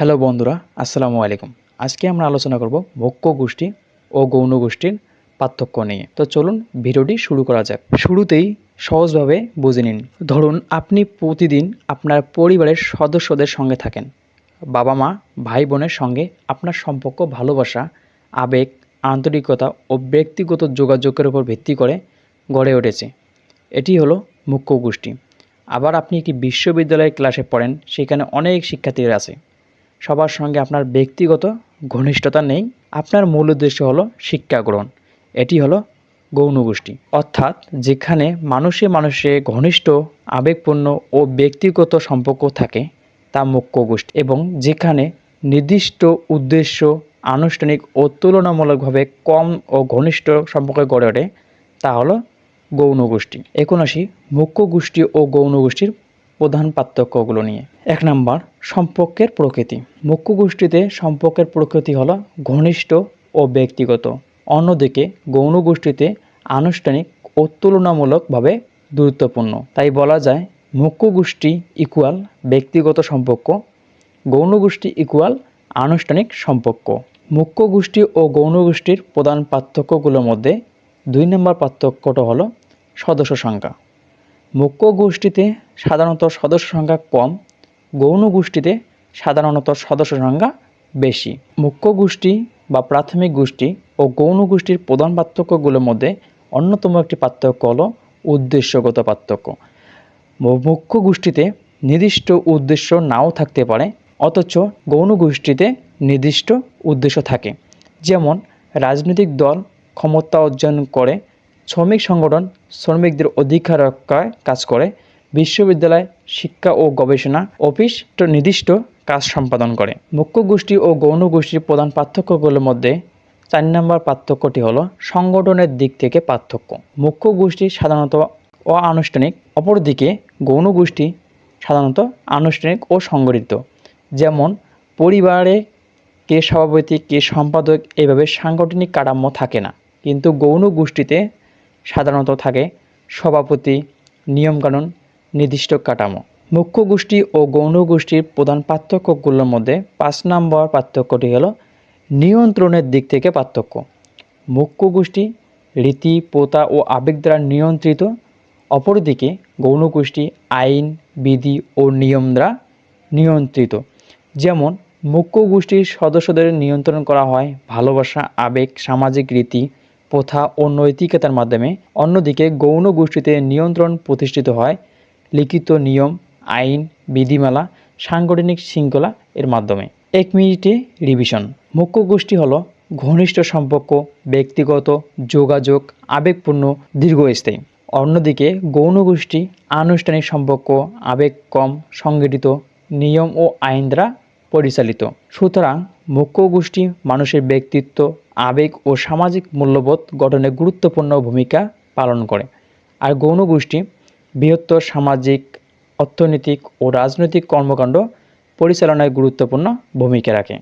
Hello বন্ধুরা, আসসালামু আলাইকুম। আজকে আমরা আলোচনা করব মুখ্য গোষ্ঠী ও গৌণ গোষ্ঠীর পার্থক্য নিয়ে। তো চলুন ভিডিওটি শুরু করা যাক। শুরুতেই সহজভাবে বুঝে নিন। ধরুন আপনি প্রতিদিন আপনার পরিবারের সদস্যদের সঙ্গে থাকেন। বাবা মা, ভাই বোনের সঙ্গে আপনার সম্পর্ক ভালোবাসা, আবেগ, আন্তরিকতা ও ব্যক্তিগত যোগাযোগের উপর ভিত্তি করে গড়ে উঠেছে। এটি হলো মুখ্য গোষ্ঠী। আবার আপনি একটি বিশ্ববিদ্যালয়ের ক্লাসে পড়েন, সেখানে অনেক শিক্ষার্থীরা আছে। সবার সঙ্গে আপনার ব্যক্তিগত ঘনিষ্ঠতা নেই। আপনার মূল উদ্দেশ্য হলো শিক্ষা গ্রহণ। এটি হলো গৌণ গোষ্ঠী, অর্থাৎ যেখানে মানুষে মানুষে ঘনিষ্ঠ, আবেগপূর্ণ ও ব্যক্তিগত সম্পর্ক থাকে তা মুখ্য গোষ্ঠী, এবং যেখানে নির্দিষ্ট উদ্দেশ্য, আনুষ্ঠানিক ও তুলনামূলকভাবে কম ও ঘনিষ্ঠ সম্পর্ক গড়ে ওঠে তা হলো গৌণ গোষ্ঠী। এখন আসি মুখ্য গোষ্ঠী ও গৌণ গোষ্ঠীর প্রধান পার্থক্যগুলো নিয়ে। ১ নাম্বার, সম্পর্কের প্রকৃতি। মুখ্য গোষ্ঠীতে সম্পর্কের প্রকৃতি হলো ঘনিষ্ঠ ও ব্যক্তিগত। অন্যদিকে গৌণ গোষ্ঠীতে আনুষ্ঠানিক ও তুলনামূলকভাবে গুরুত্বপূর্ণ। তাই বলা যায় মুখ্য গোষ্ঠী ইকুয়াল ব্যক্তিগত সম্পর্ক, গৌণ গোষ্ঠী ইকুয়াল আনুষ্ঠানিক সম্পর্ক। মুখ্য গোষ্ঠী ও গৌণ গোষ্ঠীর প্রধান পার্থক্যগুলোর মধ্যে ২ নম্বর পার্থক্যটা হলো সদস্য সংখ্যা। মুখ্য গোষ্ঠীতে সাধারণত সদস্য সংখ্যা কম, গৌণ গোষ্ঠীতে সাধারণত সদস্য সংখ্যা বেশি। মুখ্য গোষ্ঠী বা প্রাথমিক গোষ্ঠী ও গৌণ গোষ্ঠীর প্রধান পার্থক্যগুলোর মধ্যে অন্যতম একটি পার্থক্য হলো উদ্দেশ্যগত পার্থক্য। মুখ্য গোষ্ঠীতে নির্দিষ্ট উদ্দেশ্য নাও থাকতে পারে, অথচ গৌণ গোষ্ঠীতে নির্দিষ্ট উদ্দেশ্য থাকে। যেমন রাজনৈতিক দল ক্ষমতা অর্জন করে, শ্রমিক সংগঠন শ্রমিকদের অধিকার রক্ষায় কাজ করে, বিশ্ববিদ্যালয় শিক্ষা ও গবেষণা অফিস নির্দিষ্ট কাজ সম্পাদন করে। মুখ্য গোষ্ঠী ও গৌণ গোষ্ঠীর প্রধান পার্থক্যগুলোর মধ্যে ৪ নম্বর পার্থক্যটি হলো সংগঠনের দিক থেকে পার্থক্য। মুখ্য গোষ্ঠী সাধারণত অনানুষ্ঠানিক, অপরদিকে গৌণ গোষ্ঠী সাধারণত আনুষ্ঠানিক ও সংগঠিত। যেমন পরিবারে কে সভাপতি, কে সম্পাদক, এইভাবে সাংগঠনিক কাঠামো থাকে না, কিন্তু গৌণ গোষ্ঠীতে সাধারণত থাকে সভাপতি, নিয়মকানুন, নির্দিষ্ট কাঠামো। মুখ্য গোষ্ঠী ও গৌণ গোষ্ঠীর প্রধান পার্থক্যগুলোর মধ্যে ৫ নম্বর পার্থক্যটি হলো নিয়ন্ত্রণের দিক থেকে পার্থক্য। মুখ্য গোষ্ঠী রীতি, প্রথা ও আবেগ দ্বারা নিয়ন্ত্রিত, অপরদিকে গৌণ গোষ্ঠী আইন, বিধি ও নিয়ম দ্বারা নিয়ন্ত্রিত। যেমন মুখ্য গোষ্ঠীর সদস্যদের নিয়ন্ত্রণ করা হয় ভালোবাসা, আবেগ, সামাজিক রীতি, প্রথা ও নৈতিকতার মাধ্যমে। অন্যদিকে গৌণ গোষ্ঠীতে নিয়ন্ত্রণ প্রতিষ্ঠিত হয় লিখিত নিয়ম, আইন, বিধিমালা, সাংগঠনিক শৃঙ্খলা এর মাধ্যমে। ১ মিনিটে রিভিশন। মুখ্য গোষ্ঠী হলো ঘনিষ্ঠ সম্পর্ক, ব্যক্তিগত যোগাযোগ, আবেগপূর্ণ, দীর্ঘস্থায়ী। অন্যদিকে গৌণ গোষ্ঠী আনুষ্ঠানিক সম্পর্ক, আবেগ কম, সংগঠিত, নিয়ম ও আইন দ্বারা পরিচালিত। সুতরাং মুখ্য গোষ্ঠী মানুষের ব্যক্তিত্ব, আবেগ ও সামাজিক মূল্যবোধ গঠনে গুরুত্বপূর্ণ ভূমিকা পালন করে, আর গৌণ গোষ্ঠী বৃহত্তর সামাজিক, অর্থনৈতিক ও রাজনৈতিক কর্মকাণ্ড পরিচালনায় গুরুত্বপূর্ণ ভূমিকা রাখে।